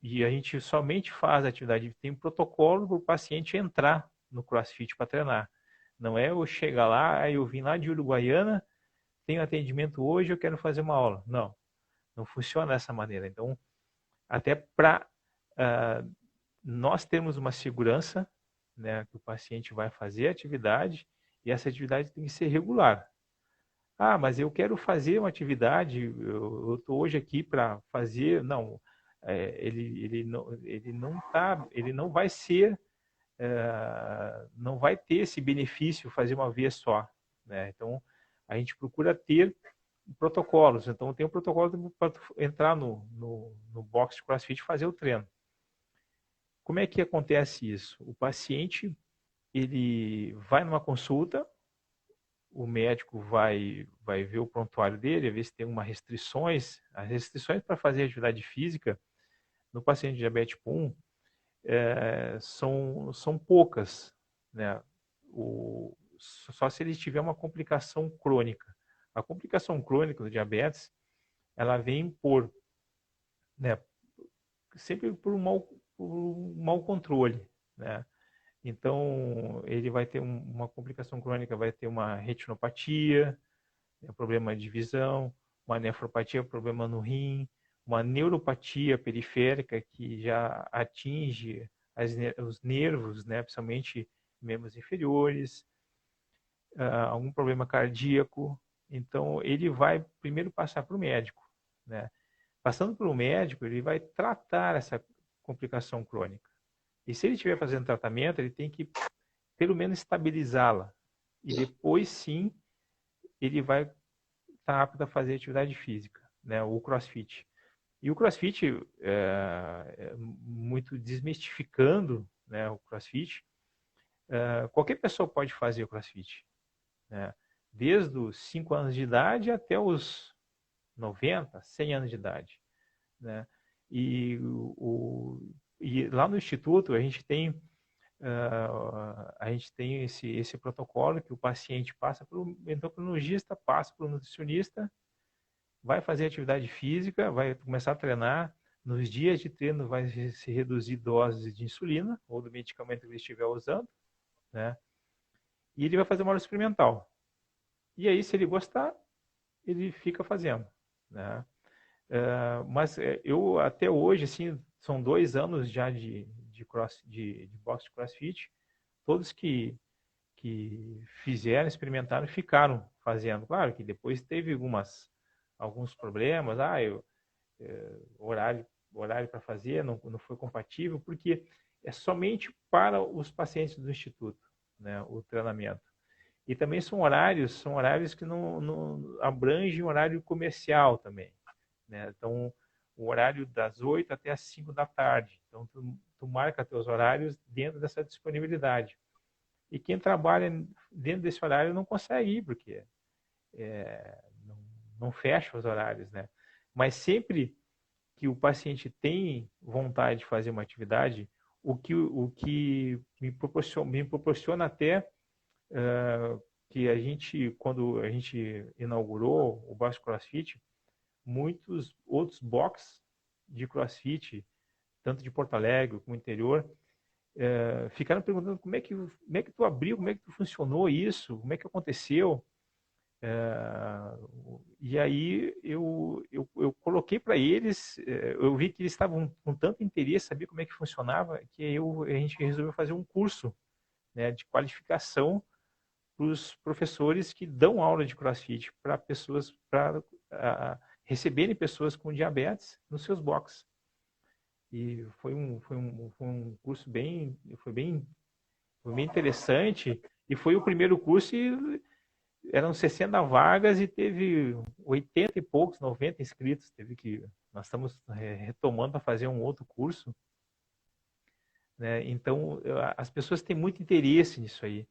B: e a gente somente faz atividade, tem um protocolo para o paciente entrar no CrossFit para treinar. Não é eu chegar lá, aí eu vim lá de Uruguaiana, tenho atendimento hoje, eu quero fazer uma aula. Não, não funciona dessa maneira. Então, até para nós termos uma segurança, né, que o paciente vai fazer a atividade e essa atividade tem que ser regular. Ah, mas eu quero fazer uma atividade, eu estou hoje aqui para fazer. Não, ele não vai ser, não vai ter esse benefício fazer uma vez só, né? Então, a gente procura ter protocolos. Então, tem um protocolo para entrar no box de CrossFit e fazer o treino. Como é que acontece isso? O paciente, ele vai numa consulta, o médico vai ver o prontuário dele, ver se tem uma restrições. As restrições para fazer atividade física no paciente diabético 1 são poucas, né? Só se ele tiver uma complicação crônica. A complicação crônica do diabetes, ela vem né, sempre por um mau controle, né? Então, ele vai ter uma complicação crônica, vai ter uma retinopatia, problema de visão, uma nefropatia, problema no rim, uma neuropatia periférica que já atinge os nervos, né, principalmente membros inferiores, algum problema cardíaco. Então, ele vai primeiro passar para o médico, né? Passando para o médico, ele vai tratar essa complicação crônica. E se ele estiver fazendo tratamento, ele tem que, pelo menos, estabilizá-la. E depois, sim, ele vai estar apto a fazer atividade física, né? O CrossFit. E o CrossFit, muito desmistificando, né, o CrossFit, qualquer pessoa pode fazer o CrossFit, né? Desde os 5 anos de idade até os 90, 100 anos de idade, né? E, e lá no Instituto a gente tem esse protocolo que o paciente passa para o endocrinologista, passa para o nutricionista, vai fazer atividade física, vai começar a treinar. Nos dias de treino vai se reduzir doses de insulina ou do medicamento que ele estiver usando, né? E ele vai fazer uma aula experimental. E aí, se ele gostar, ele fica fazendo, né? Mas eu até hoje, assim, são 2 anos já de boxe de CrossFit. Todos que fizeram, experimentaram, ficaram fazendo. Claro que depois teve alguns problemas. Horário para fazer não foi compatível, porque é somente para os pacientes do Instituto, né, o treinamento. E também são horários que não abrangem o horário comercial também, né? Então, o horário das 8 até as 5 da tarde. Então, tu marca teus horários dentro dessa disponibilidade. E quem trabalha dentro desse horário não consegue ir, porque não fecha os horários, né? Mas sempre que o paciente tem vontade de fazer uma atividade, o que me proporciona até que quando a gente inaugurou o Box CrossFit, muitos outros box de CrossFit, tanto de Porto Alegre como interior, ficaram perguntando como é que tu abriu, como é que tu funcionou isso, como é que aconteceu. E aí eu coloquei para eles, eu vi que eles estavam com tanto interesse, sabia como é que funcionava, que a gente resolveu fazer um curso, né, de qualificação para os professores que dão aula de CrossFit para receberem pessoas com diabetes nos seus boxes. E foi um curso foi bem interessante. E foi o primeiro curso e eram 60 vagas e teve 80 e poucos, 90 inscritos. Nós estamos retomando para fazer um outro curso, né? Então, as pessoas têm muito interesse nisso aí,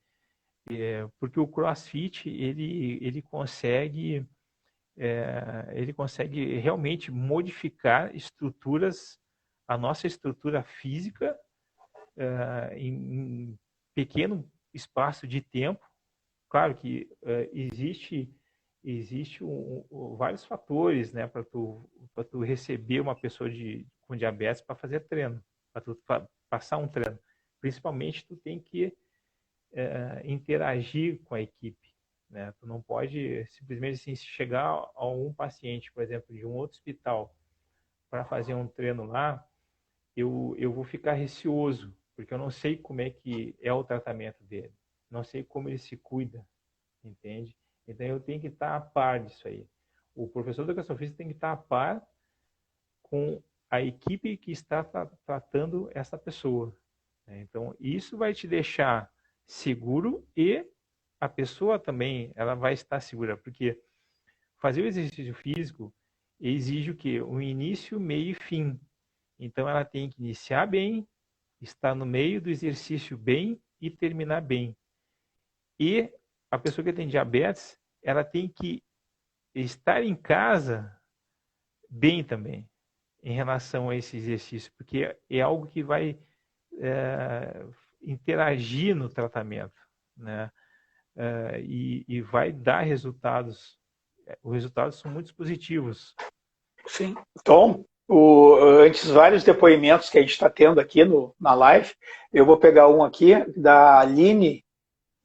B: porque o CrossFit ele consegue realmente modificar estruturas, a nossa estrutura física, em pequeno espaço de tempo. Claro que existe vários fatores, né, para tu receber uma pessoa com diabetes para fazer treino, para tu passar um treino. Principalmente tu tem que interagir com a equipe, né? Tu não pode simplesmente assim, chegar a um paciente, por exemplo, de um outro hospital para fazer um treino lá, eu vou ficar receoso, porque eu não sei como é que é o tratamento dele, não sei como ele se cuida, entende? Então eu tenho que estar a par disso aí. O professor da educação física tem que estar a par com a equipe que está tratando essa pessoa, né? Então isso vai te deixar seguro e a pessoa também ela vai estar segura, porque fazer o exercício físico exige o quê? Um início, meio e fim. Então ela tem que iniciar bem, estar no meio do exercício bem e terminar bem. E a pessoa que tem diabetes, ela tem que estar em casa bem também, em relação a esse exercício, porque é algo que vai interagir no tratamento, né? E vai dar resultados. Os resultados são muito positivos.
A: Sim. Tom, antes vários depoimentos que a gente está tendo aqui na live, eu vou pegar um aqui da Aline.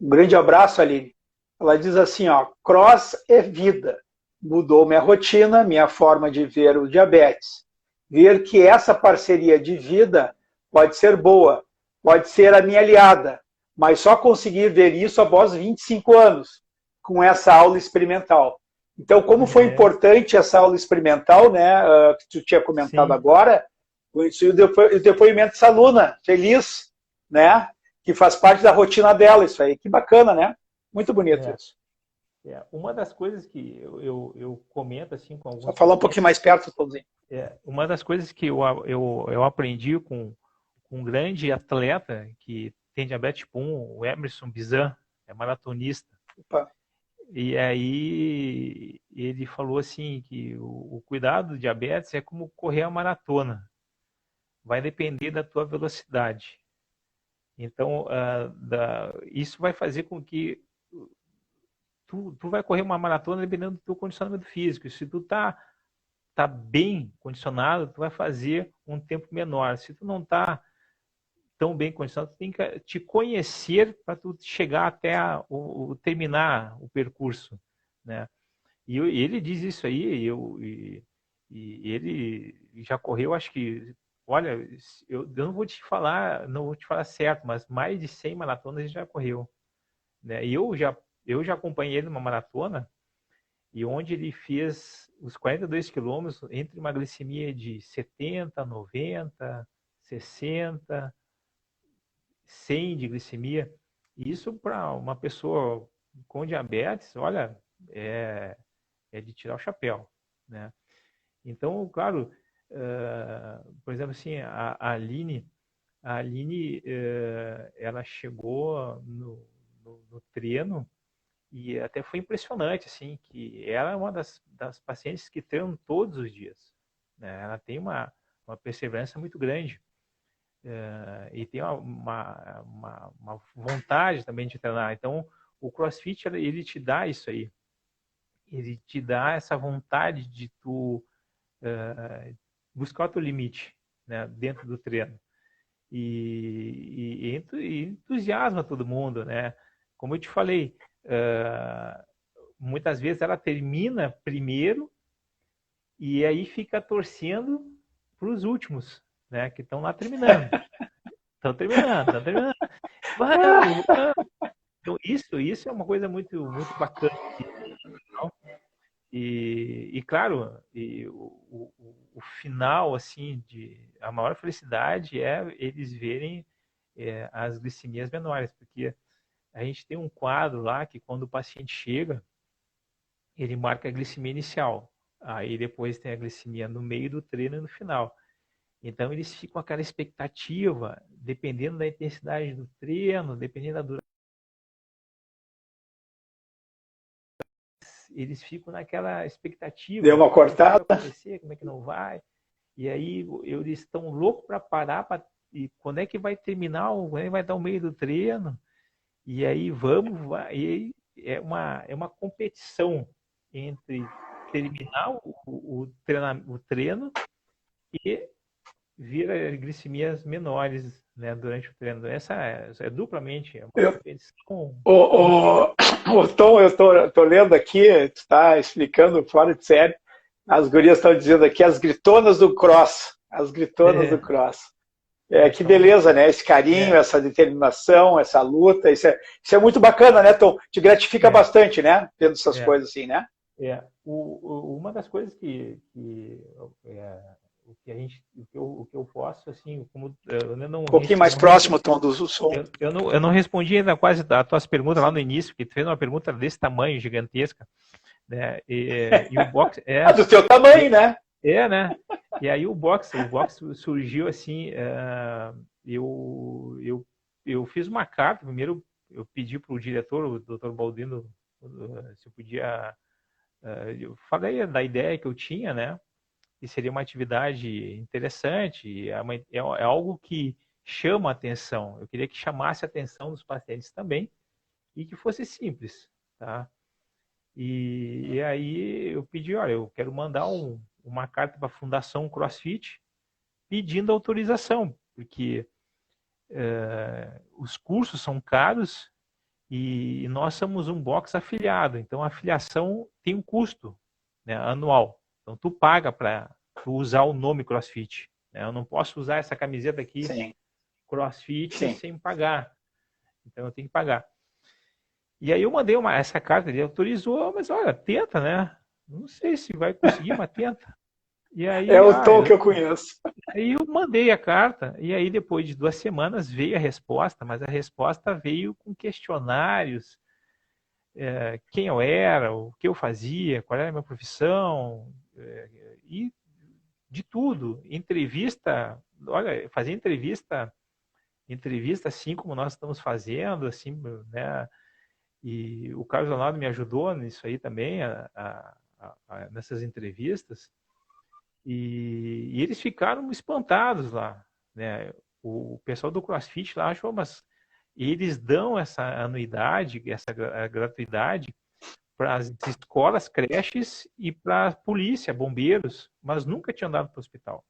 A: Um grande abraço, Aline. Ela diz assim, ó, cross é vida. Mudou minha rotina, minha forma de ver o diabetes. Ver que essa parceria de vida pode ser boa, pode ser a minha aliada, mas só conseguir ver isso após 25 anos, com essa aula experimental. Então, como foi importante essa aula experimental, né, que tu tinha comentado
B: Sim.
A: agora, o depoimento dessa aluna, feliz, né, que faz parte da rotina dela, isso aí. Que bacana, né? Muito bonito isso.
B: Uma das coisas que eu comento assim com alguns
A: Só falar um pouquinho mais perto, Tomzinho.
B: Uma das coisas que eu aprendi com um grande atleta que tem diabetes tipo 1, o Emerson Bizan, é maratonista.
A: Opa.
B: E aí ele falou assim que o cuidado do diabetes é como correr a maratona. Vai depender da tua velocidade. Então, isso vai fazer com que tu vai correr uma maratona dependendo do teu condicionamento físico. Se tu tá bem condicionado, tu vai fazer um tempo menor. Se tu não tá tão bem condicionado, tu tem que te conhecer para tu chegar até terminar o percurso, né? E ele diz isso aí, e ele já correu, acho que, olha, eu não vou te falar, não vou te falar certo, mas mais de 100 maratonas ele já correu, né? E eu já acompanhei ele numa maratona, e onde ele fez os 42 quilômetros entre uma glicemia de 70, 90, 60, 100 de glicemia. Isso para uma pessoa com diabetes, olha, é de tirar o chapéu, né? Então, claro, por exemplo, assim, a Aline, ela chegou no treino e até foi impressionante, assim, que ela é uma das pacientes que treinam todos os dias, né? Ela tem uma perseverança muito grande, e tem uma vontade também de treinar. Então, o CrossFit, ele te dá isso aí. Ele te dá essa vontade de tu buscar o teu limite, né, dentro do treino. E entusiasma todo mundo, né? Como eu te falei, muitas vezes ela termina primeiro e aí fica torcendo para os últimos, né? Que estão lá terminando. Estão terminando, estão terminando. Vamos, vamos. Então, isso é uma coisa muito, muito bacana. E claro, o final assim a maior felicidade é eles verem as glicemias menores, porque a gente tem um quadro lá que quando o paciente chega, ele marca a glicemia inicial. Aí depois tem a glicemia no meio do treino e no final. Então eles ficam com aquela expectativa, dependendo da intensidade do treino, dependendo da duração, eles ficam naquela expectativa.
A: Deu uma cortada.
B: Como é que vai acontecer, como é que não vai? E aí eles estão loucos para parar, e quando é que vai terminar, quando é que vai dar o meio do treino? E aí e aí é uma competição entre terminar o treino e vira glicemias menores, né, durante o treino. Essa é duplamente é uma competição.
A: O Tom, eu tô lendo aqui, tu está explicando fora de série. As gurias estão dizendo aqui as gritonas do cross. As gritonas do cross. Que beleza, né? Esse carinho, essa determinação, essa luta. Isso é muito bacana, né, Tom? Te gratifica bastante, né? Tendo essas coisas assim, né?
B: Uma das coisas o que eu posso, assim, como eu não...
A: Um pouquinho mais próximo, Tom, do som.
B: Eu não respondi ainda quase as tuas perguntas lá no início, porque tu fez uma pergunta desse tamanho, gigantesca, né? E o boxe...
A: do teu tamanho, né?
B: Né? E aí o boxe surgiu assim, eu fiz uma carta, primeiro eu pedi para o diretor, o Dr. Baldino, se eu podia... eu falei da ideia que eu tinha, né? Que seria uma atividade interessante, é algo que chama a atenção. Eu queria que chamasse a atenção dos pacientes também e que fosse simples, tá? E aí eu pedi, olha, eu quero mandar uma carta para a Fundação CrossFit pedindo autorização, porque os cursos são caros e nós somos um box afiliado, então a afiliação tem um custo, né, anual. Então tu paga para usar o nome CrossFit, né? Eu não posso usar essa camiseta aqui,
A: Sim.
B: CrossFit,
A: Sim.
B: sem pagar. Então eu tenho que pagar. E aí eu mandei essa carta, ele autorizou, mas olha, tenta, né? Não sei se vai conseguir, mas tenta. E aí,
A: é o Tom que eu conheço.
B: Aí eu mandei a carta, e aí depois de 2 semanas veio a resposta, mas a resposta veio com questionários, quem eu era, o que eu fazia, qual era a minha profissão, e de tudo. Entrevista, olha, fazer entrevista assim como nós estamos fazendo, assim, né? E o Carlos Leonardo me ajudou nisso aí também, nessas entrevistas. E eles ficaram espantados lá, né? O pessoal do CrossFit lá achou, mas eles dão essa anuidade, essa gratuidade para as escolas, creches e para a polícia, bombeiros, mas nunca tinham dado para o hospital.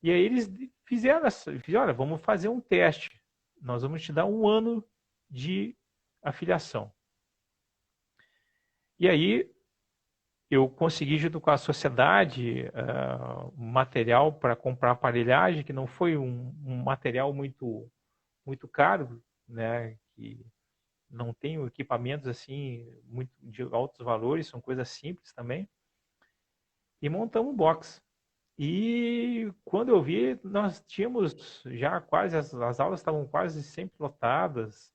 B: E aí eles fizeram, olha, vamos fazer um teste. Nós vamos te dar 1 ano de afiliação. E aí eu consegui, junto com a sociedade, material para comprar aparelhagem, que não foi um material muito, muito caro, né? Que não tem equipamentos assim muito de altos valores, são coisas simples também. E montamos um box. E quando eu vi, nós tínhamos já quase, as aulas estavam quase sempre lotadas.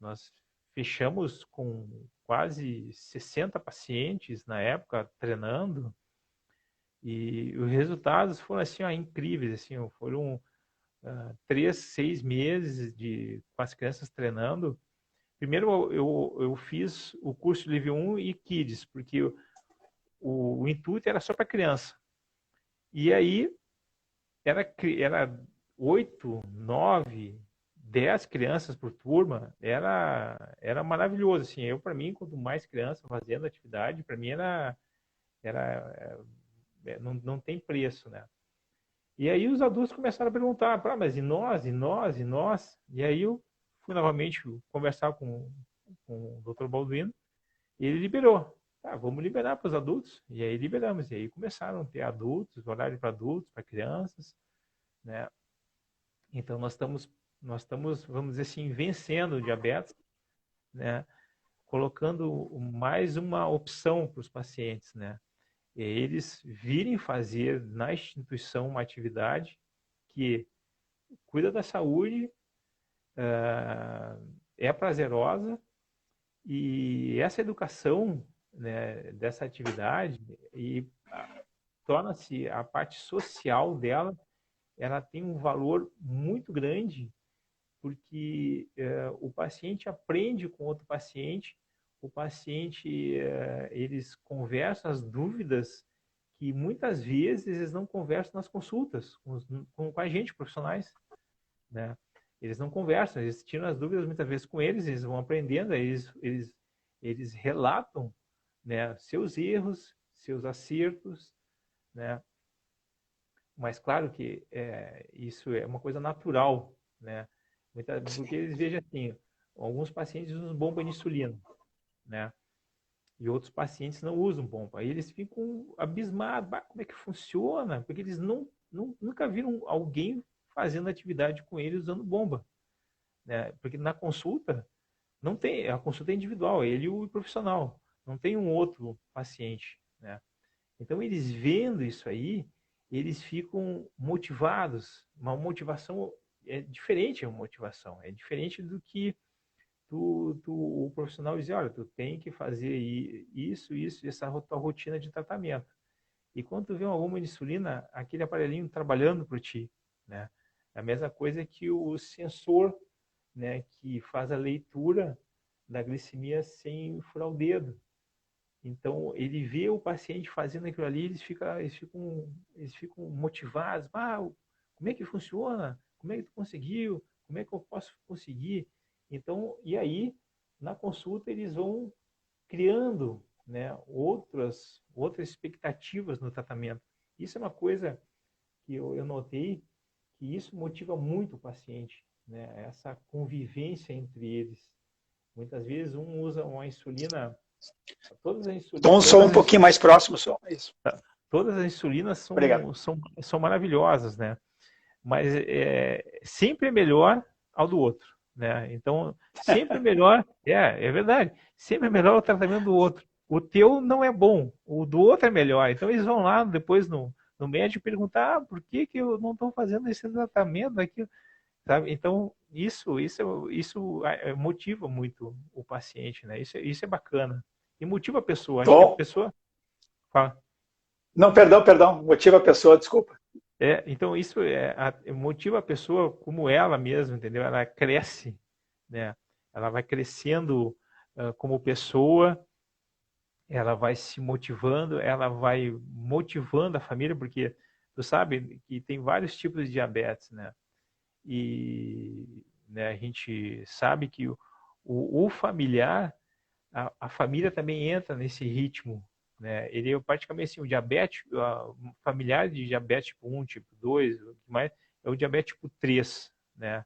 B: Nós fechamos com quase 60 pacientes na época treinando. E os resultados foram assim, incríveis, assim, foram 3, 6 meses com as crianças treinando. Primeiro eu fiz o curso Livre 1 e Kids, porque o intuito era só para criança. E aí era 8, 9, 10 crianças por turma, era maravilhoso, assim. Para mim, quanto mais criança fazendo atividade, para mim não tem preço, né? E aí os adultos começaram a perguntar, mas e nós, e nós, e nós? E aí eu fui novamente conversar com o Dr. Balduino e ele liberou. Vamos liberar para os adultos. E aí liberamos. E aí começaram a ter adultos, horário para adultos, para crianças, né? Então nós estamos, vamos dizer assim, vencendo o diabetes, né? Colocando mais uma opção para os pacientes, né? eles virem fazer na instituição uma atividade que cuida da saúde, é prazerosa, e essa educação, né, dessa atividade e torna-se a parte social dela, ela tem um valor muito grande, porque o paciente aprende com outro paciente, o paciente, eles conversam as dúvidas que muitas vezes eles não conversam nas consultas com a gente, profissionais, né? Eles não conversam, eles tiram as dúvidas muitas vezes com eles vão aprendendo, eles relatam, né, seus erros, seus acertos, né? Mas claro que isso é uma coisa natural, né? Porque eles vejam assim, alguns pacientes usam bomba de insulina, né? E outros pacientes não usam bomba. Aí eles ficam abismados, como é que funciona? Porque eles nunca viram alguém fazendo atividade com ele usando bomba, né? Porque na consulta não tem, a consulta é individual, ele e o profissional, não tem um outro paciente, né? Então eles vendo isso aí, eles ficam motivados. Uma motivação é diferente, é diferente do que o profissional dizer, olha, tu tem que fazer isso, essa tua rotina de tratamento. E quando tu vê uma bomba de insulina, aquele aparelhinho trabalhando por ti, né? É a mesma coisa que o sensor, né, que faz a leitura da glicemia sem furar o dedo. Então, ele vê o paciente fazendo aquilo ali, eles ficam motivados. Como é que funciona? Como é que tu conseguiu? Como é que eu posso conseguir? Então, e aí, na consulta, eles vão criando, né, outras expectativas no tratamento. Isso é uma coisa que eu notei, que isso motiva muito o paciente, né, essa convivência entre eles. Muitas vezes um usa uma insulina,
A: Tom, só um pouquinho mais próximo, só. Isso.
B: Todas as insulinas são maravilhosas, né? Mas sempre é melhor ao do outro, né? Então, sempre é melhor, é verdade, sempre é melhor o tratamento do outro. O teu não é bom, o do outro é melhor. Então, eles vão lá depois no médico perguntar, por que eu não estou fazendo esse tratamento aqui, sabe? Então, isso motiva muito o paciente, né? Isso é bacana. E motiva a pessoa. Acho que a pessoa... Fala.
A: Não, perdão. Motiva a pessoa, desculpa.
B: Então, isso motiva a pessoa como ela mesma, entendeu? Ela cresce, né? Ela vai crescendo como pessoa, ela vai se motivando, ela vai motivando a família, porque tu sabe que tem vários tipos de diabetes, né? E, né, a gente sabe que o familiar, a família também entra nesse ritmo, né? Ele é praticamente assim, o diabetes familiar de diabetes tipo 1, tipo 2, mais, é o diabetes tipo 3, né?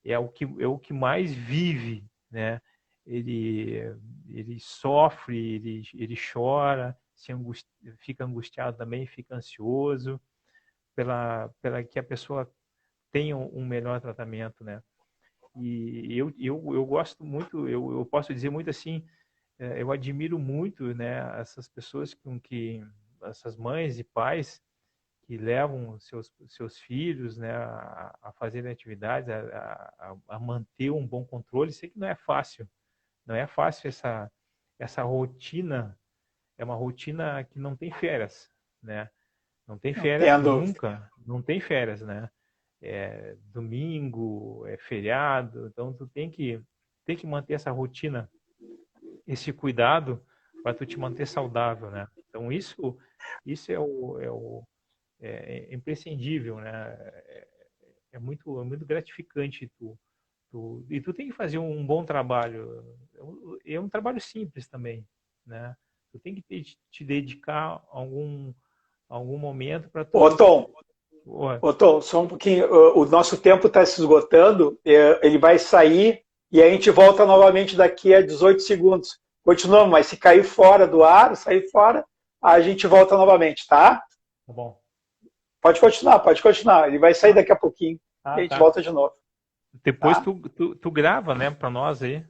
B: É o que mais vive, né? Ele sofre, ele chora, fica angustiado também, fica ansioso pela que a pessoa tenha um melhor tratamento, né? E eu gosto muito, eu posso dizer muito assim, eu admiro muito, né, essas pessoas essas mães e pais que levam seus filhos, né, a fazerem atividades, a manter um bom controle. Sei que não é fácil essa rotina, é uma rotina que não tem férias, né? Não tem férias nunca, não tem férias, né? É domingo, é feriado, então tu tem que manter essa rotina, esse cuidado para tu te manter saudável, né? Então isso é imprescindível, né? É muito gratificante e tu tem que fazer um bom trabalho. É um trabalho simples também, né? Tu tem que te dedicar algum momento para tu...
A: Ô, Tom, só um pouquinho. O nosso tempo está se esgotando. Ele vai sair e a gente volta novamente daqui a 18 segundos. Continuamos, mas se cair fora do ar, sair fora, a gente volta novamente, tá?
B: Tá bom.
A: Pode continuar. Ele vai sair daqui a pouquinho e a gente volta de novo.
B: Depois tu grava, né, para nós aí.